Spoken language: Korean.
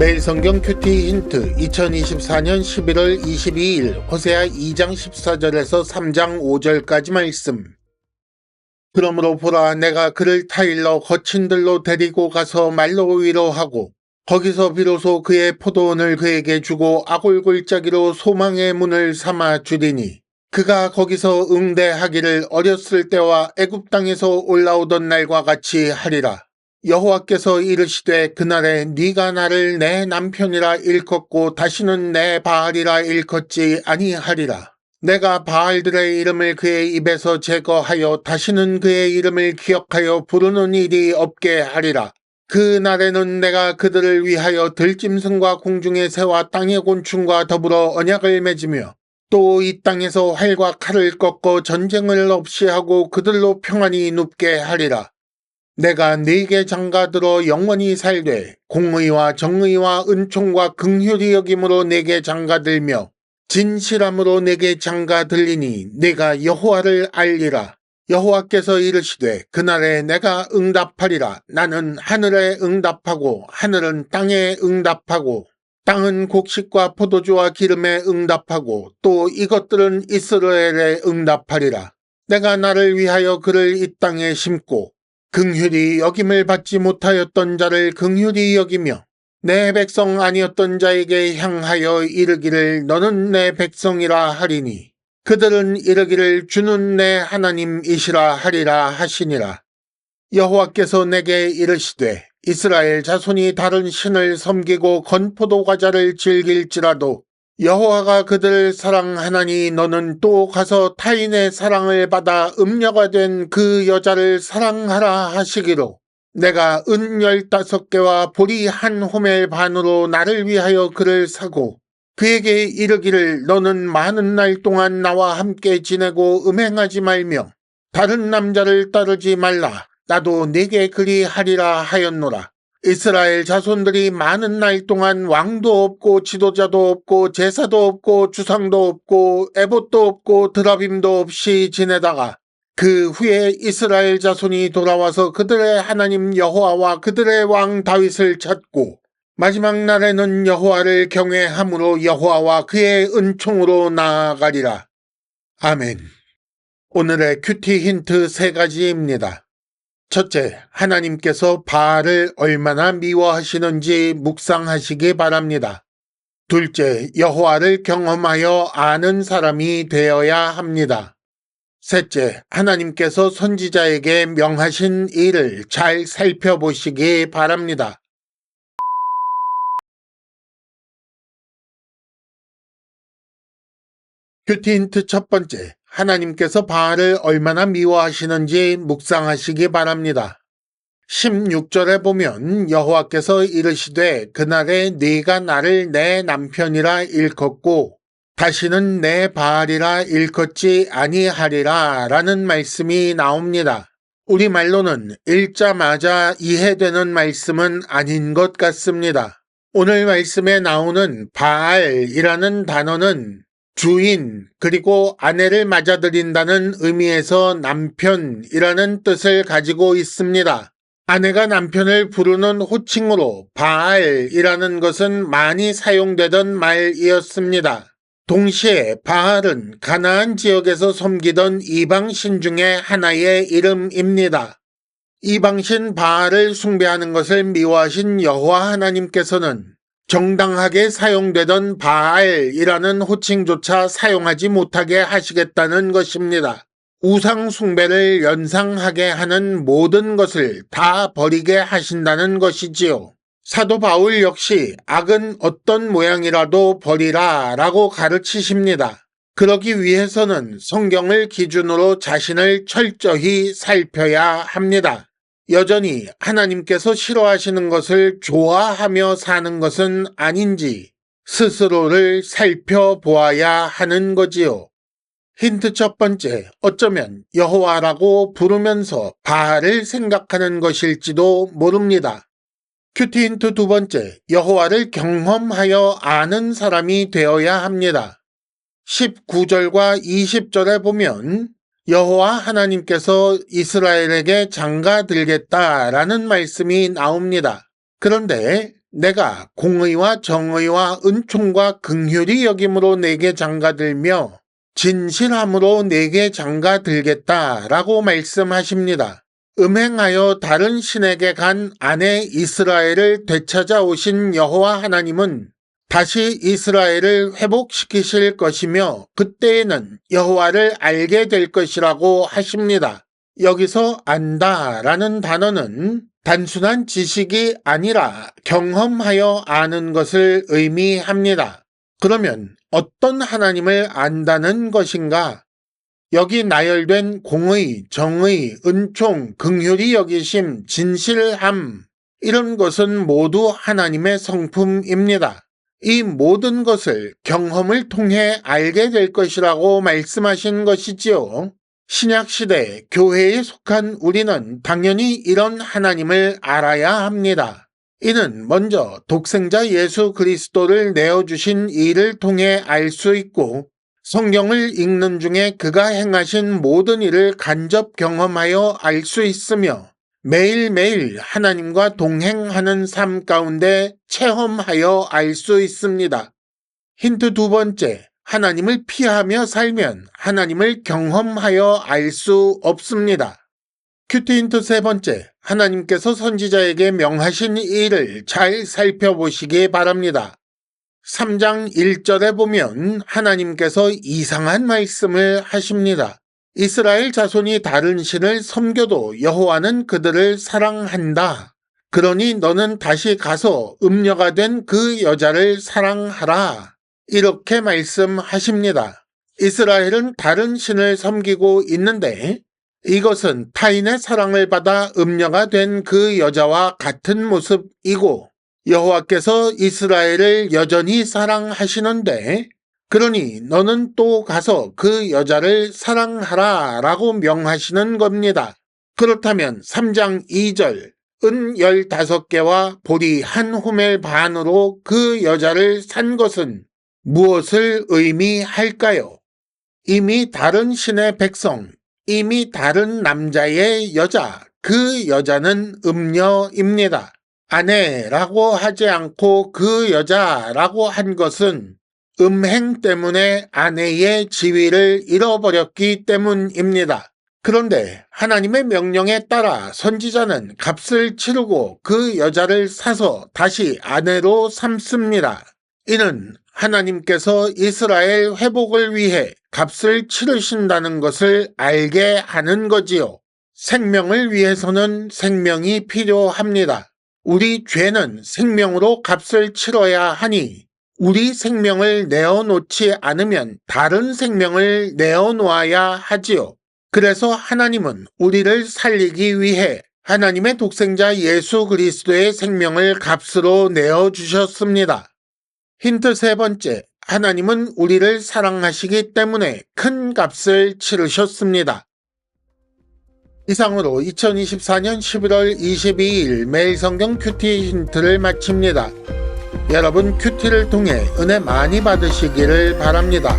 매일 성경 큐티 힌트 2024년 11월 22일 호세아 2장 14절에서 3장 5절까지 말씀. 그러므로 보라, 내가 그를 타일러 거친 들로 데리고 가서 말로 위로하고 거기서 비로소 그의 포도원을 그에게 주고 아골골짜기로 소망의 문을 삼아 주리니 그가 거기서 응대하기를 어렸을 때와 애굽 땅에서 올라오던 날과 같이 하리라. 여호와께서 이르시되 그날에 네가 나를 내 남편이라 일컫고 다시는 내 바알이라 일컫지 아니하리라. 내가 바알들의 이름을 그의 입에서 제거하여 다시는 그의 이름을 기억하여 부르는 일이 없게 하리라. 그날에는 내가 그들을 위하여 들짐승과 공중의 새와 땅의 곤충과 더불어 언약을 맺으며 또 이 땅에서 활과 칼을 꺾어 전쟁을 없이 하고 그들로 평안히 눕게 하리라. 내가 네게 장가들어 영원히 살되 공의와 정의와 은총과 긍휼히 여김으로 네게 장가들며 진실함으로 네게 장가들리니 네가 여호와를 알리라. 여호와께서 이르시되 그날에 내가 응답하리라. 나는 하늘에 응답하고 하늘은 땅에 응답하고 땅은 곡식과 포도주와 기름에 응답하고 또 이것들은 이스라엘에 응답하리라. 내가 나를 위하여 그를 이 땅에 심고 긍휼히 여김을 받지 못하였던 자를 긍휼히 여기며 내 백성 아니었던 자에게 향하여 이르기를 너는 내 백성이라 하리니 그들은 이르기를 주는 내 하나님이시라 하리라 하시니라. 여호와께서 내게 이르시되 이스라엘 자손이 다른 신을 섬기고 건포도 과자를 즐길지라도 여호와가 그들을 사랑하나니 너는 또 가서 타인의 사랑을 받아 음녀가 된 그 여자를 사랑하라 하시기로 내가 은 15개와 보리 한 호멜 반으로 나를 위하여 그를 사고 그에게 이르기를 너는 많은 날 동안 나와 함께 지내고 음행하지 말며 다른 남자를 따르지 말라. 나도 네게 그리하리라 하였노라. 이스라엘 자손들이 많은 날 동안 왕도 없고 지도자도 없고 제사도 없고 주상도 없고 에봇도 없고 드라빔도 없이 지내다가 그 후에 이스라엘 자손이 돌아와서 그들의 하나님 여호와와 그들의 왕 다윗을 찾고 마지막 날에는 여호와를 경외함으로 여호와와 그의 은총으로 나아가리라. 아멘. 오늘의 큐티 힌트 3가지입니다. 첫째, 하나님께서 바알을 얼마나 미워하시는지 묵상하시기 바랍니다. 둘째, 여호와를 경험하여 아는 사람이 되어야 합니다. 셋째, 하나님께서 선지자에게 명하신 일을 잘 살펴보시기 바랍니다. 큐티 힌트 첫 번째, 하나님께서 바알을 얼마나 미워하시는지 묵상하시기 바랍니다. 16절에 보면 여호와께서 이르시되 그날에 네가 나를 내 남편이라 일컫고 다시는 내 바알이라 일컫지 아니하리라 라는 말씀이 나옵니다. 우리말로는 읽자마자 이해되는 말씀은 아닌 것 같습니다. 오늘 말씀에 나오는 바알이라는 단어는 주인 그리고 아내를 맞아들인다는 의미에서 남편이라는 뜻을 가지고 있습니다. 아내가 남편을 부르는 호칭으로 바알이라는 것은 많이 사용되던 말이었습니다. 동시에 바알은 가나안 지역에서 섬기던 이방신 중에 하나의 이름입니다. 이방신 바알을 숭배하는 것을 미워하신 여호와 하나님께서는 정당하게 사용되던 바알이라는 호칭조차 사용하지 못하게 하시겠다는 것입니다. 우상 숭배를 연상하게 하는 모든 것을 다 버리게 하신다는 것이지요. 사도 바울 역시 악은 어떤 모양이라도 버리라 라고 가르치십니다. 그러기 위해서는 성경을 기준으로 자신을 철저히 살펴야 합니다. 여전히 하나님께서 싫어하시는 것을 좋아하며 사는 것은 아닌지 스스로를 살펴보아야 하는 거지요. 힌트 첫 번째, 어쩌면 여호와라고 부르면서 바알을 생각하는 것일지도 모릅니다. 큐티 힌트 두 번째, 여호와를 경험하여 아는 사람이 되어야 합니다. 19절과 20절에 보면 여호와 하나님께서 이스라엘에게 장가들겠다라는 말씀이 나옵니다. 그런데 내가 공의와 정의와 은총과 긍휼히 여김으로 내게 장가들며 진실함으로 내게 장가들겠다라고 말씀하십니다. 음행하여 다른 신에게 간 아내 이스라엘을 되찾아오신 여호와 하나님은 다시 이스라엘을 회복시키실 것이며 그때에는 여호와를 알게 될 것이라고 하십니다. 여기서 안다라는 단어는 단순한 지식이 아니라 경험하여 아는 것을 의미합니다. 그러면 어떤 하나님을 안다는 것인가? 여기 나열된 공의, 정의, 은총, 긍휼히 여기심, 진실함 이런 것은 모두 하나님의 성품입니다. 이 모든 것을 경험을 통해 알게 될 것이라고 말씀하신 것이지요. 신약시대 교회에 속한 우리는 당연히 이런 하나님을 알아야 합니다. 이는 먼저 독생자 예수 그리스도를 내어주신 이를 통해 알 수 있고 성경을 읽는 중에 그가 행하신 모든 일을 간접 경험하여 알 수 있으며 매일매일 하나님과 동행하는 삶 가운데 체험하여 알 수 있습니다. 힌트 두 번째, 하나님을 피하며 살면 하나님을 경험하여 알 수 없습니다. 큐티 힌트 세 번째, 하나님께서 선지자에게 명하신 일을 잘 살펴보시기 바랍니다. 3장 1절에 보면 하나님께서 이상한 말씀을 하십니다. 이스라엘 자손이 다른 신을 섬겨도 여호와는 그들을 사랑한다. 그러니 너는 다시 가서 음녀가 된 그 여자를 사랑하라. 이렇게 말씀하십니다. 이스라엘은 다른 신을 섬기고 있는데 이것은 타인의 사랑을 받아 음녀가 된 그 여자와 같은 모습이고 여호와께서 이스라엘을 여전히 사랑하시는데 그러니 너는 또 가서 그 여자를 사랑하라 라고 명하시는 겁니다. 그렇다면 3장 2절 은 15개와 보리 한 호멜 반으로 그 여자를 산 것은 무엇을 의미할까요? 이미 다른 신의 백성, 이미 다른 남자의 여자, 그 여자는 음녀입니다. 아내라고 하지 않고 그 여자라고 한 것은 음행 때문에 아내의 지위를 잃어버렸기 때문입니다. 그런데 하나님의 명령에 따라 선지자는 값을 치르고 그 여자를 사서 다시 아내로 삼습니다. 이는 하나님께서 이스라엘 회복을 위해 값을 치르신다는 것을 알게 하는 거지요. 생명을 위해서는 생명이 필요합니다. 우리 죄는 생명으로 값을 치러야 하니 우리 생명을 내어놓지 않으면 다른 생명을 내어놓아야 하지요. 그래서 하나님은 우리를 살리기 위해 하나님의 독생자 예수 그리스도의 생명을 값으로 내어주셨습니다. 힌트 세 번째, 하나님은 우리를 사랑하시기 때문에 큰 값을 치르셨습니다. 이상으로 2024년 11월 22일 매일 성경 큐티 힌트를 마칩니다. 여러분 큐티를 통해 은혜 많이 받으시기를 바랍니다.